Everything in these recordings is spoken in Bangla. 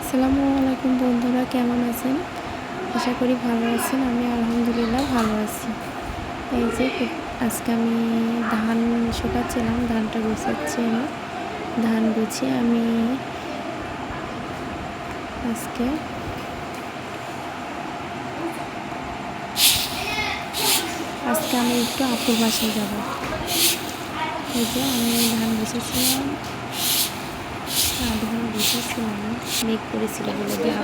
আসসালামু আলাইকুম বন্ধুরা, কেমন আছেন? আশা করি ভালো আছেন। আমি আলহামদুলিল্লাহ ভালো আছি। এই যে আজকে আমি ধান শুকাচ্ছিলাম, ধানটা গুছাচ্ছি। আমি ধান গুছিয়ে আমি আজকে আমি একটু আপুর বাসায় যাব। এই যে আমি ধান গুছাচ্ছিলাম, ধান গুছাচ্ছিলাম, মেঘ করেছিল বলে দিয়ে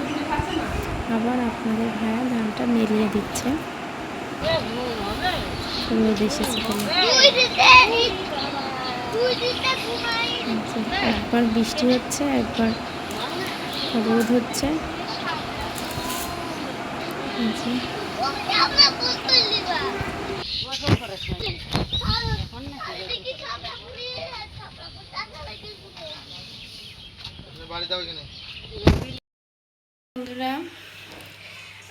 আবার আপনাদের ভাইয়া ধানটা মেরিয়ে দিচ্ছে। রোদ এসেছে একবার বৃষ্টি হচ্ছে, একবার রোদ হচ্ছে। বন্ধুরা,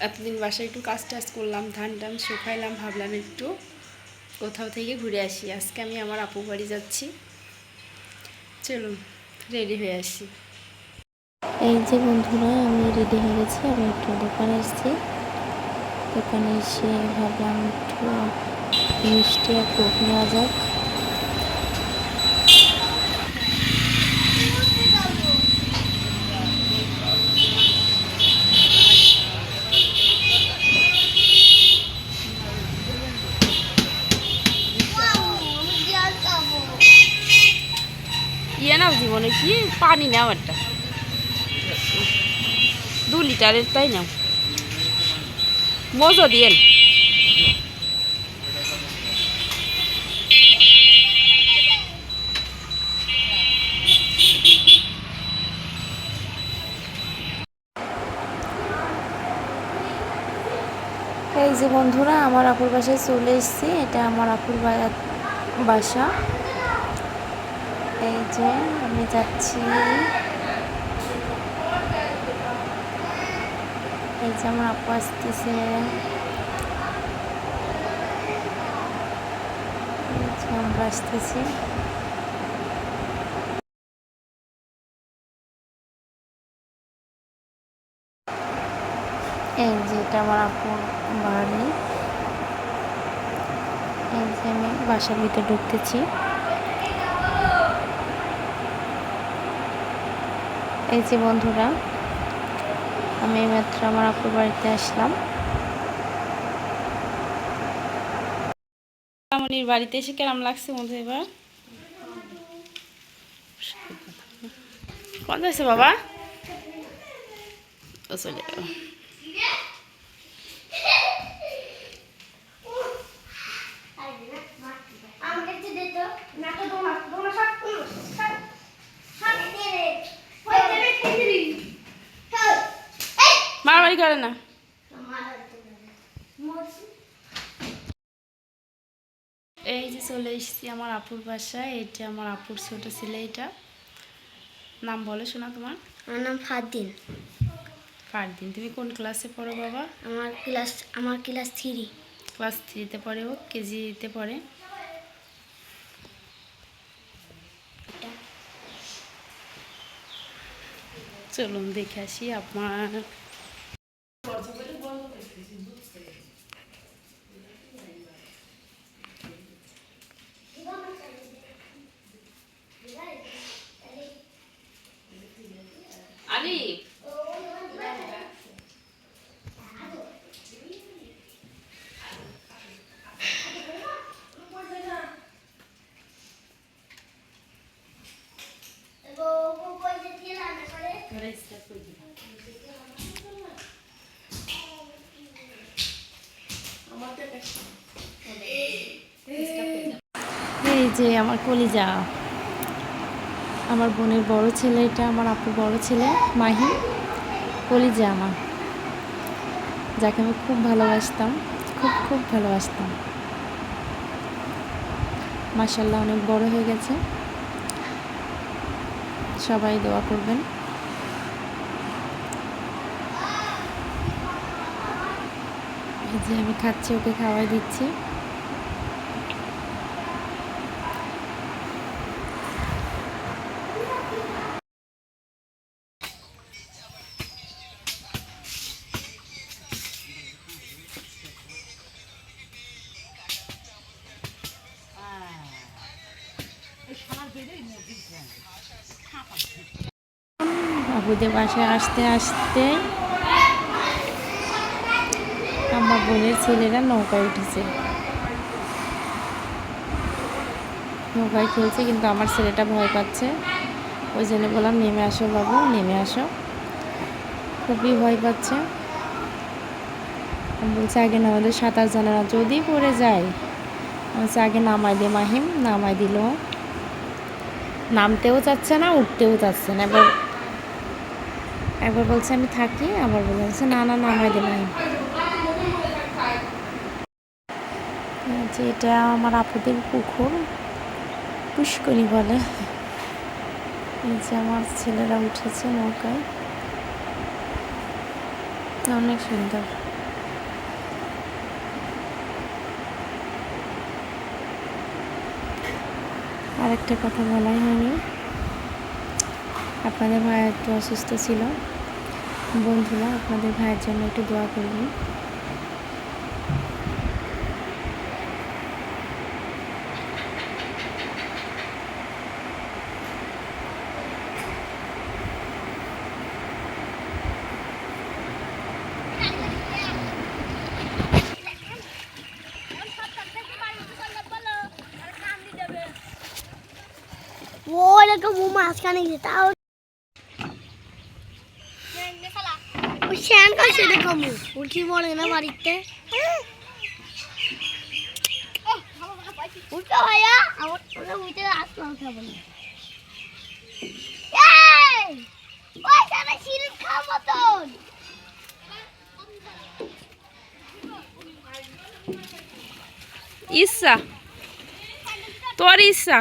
এতদিন বাসায় একটু কাজ টাজ করলাম, ধান টান শুকাইলাম, ভাবলাম একটু কোথাও থেকে ঘুরে আসি। আজকে আমি আমার আপু বাড়ি যাচ্ছি, চলুন রেডি হয়ে আসি। এই যে বন্ধুরা, আমি রেডি হয়ে গেছি। আমি একটু দোকানে এসেছি, দোকানে এসে ভাবলাম একটু মিষ্টি আর কোক নেওয়া যাক। ইয়ে নাও জীবনে কি পানি নাও, একটা 2 লিটারের তাই নাও, মজা দিয়েন। এই যে বন্ধুরা, আমার আপুর বাসায় চলে এসেছি। এটা আমার আপুর বাসা। এই যে আমি যাচ্ছি। এই যে আমার আপু আসতেছে, আমরা আসতেছি। এই যে এটা আমার আপুর বাড়ি। এই যে আমি বাসার ভিতরে ঢুকতেছি। এই যে বন্ধুরা, আমি মাত্র আমার আপুর বাড়িতে আসলাম। মামনির বাড়িতে এসে কেমন লাগছে বন্ধু? এবার কোন যাচ্ছে বাবা? ও চলে গেল। মারামারি করে না। এই যে চলে এসেছি আমার আপুর বাসায়। এটা আমার আপুর ছোট ছেলে। এটা নাম বলে শোনা তোমার? আমার নাম ফারদিন। ফারদিন, তুমি কোন ক্লাসে পড়ো বাবা? আমার ক্লাস 3। ক্লাস 3-তে পড়ে। ও কেজিতে পড়ে। চলুন দেখে আসি আপনার। আলি এই যে আমার কলিজা, আমার বোনের বড় ছেলে। এটা আমার আপুর বড় ছেলে মাহি। কলিজা আমার, যাকে আমি খুব ভালোবাসতাম, খুব খুব ভালোবাসতাম। মাশাআল্লাহ অনেক বড় হয়ে গেছে। সবাই দোয়া করবেন। এই যে আমি খাচ্ছি, ওকে খাওয়াই দিচ্ছি। আপুদের বাসায় আসতে আসতে আমার বোনের ছেলেরা নৌকায় উঠেছে, নৌকায় খেলছে, কিন্তু আমার ছেলেটা ভয় পাচ্ছে। ওই জন্য বললাম নেমে আসো বাবু, নেমে আসো। খুবই ভয় পাচ্ছে। আমি বলছি আগে না, আমাদের সাঁতার জানে না, যদি পড়ে যায়। বলছে আগে নামাই দে মাহিম, নামাই দিল। নামতেও চাচ্ছে না, উঠতেও চাচ্ছে না। একবার বলছে আমি থাকি, আবার বলছে না না নামাই দে মাহিম। যে এটা আমার আপুদের পুকুর, পুষ্করী বলে। এই যে আমার ছেলেরা উঠেছে নৌকায়, অনেক সুন্দর। আরেকটা কথা বলাই হয়নি, আপনাদের ভাই একটু অসুস্থ ছিল। বন্ধুরা আপনাদের ভাইয়ের জন্য একটু দোয়া করবেন। ও এলাকা ও মাঝখানে গেছে, তাও ওই শ্যান কাছে দেখাবো উঠি পড়ে না বাড়িতে। উঠো ভাইয়া, আমার ওরা উঠে আসতে হবে না। ওই সারা সিরিজ খাওয়া মতন ইচ্ছা, তোর ইচ্ছা।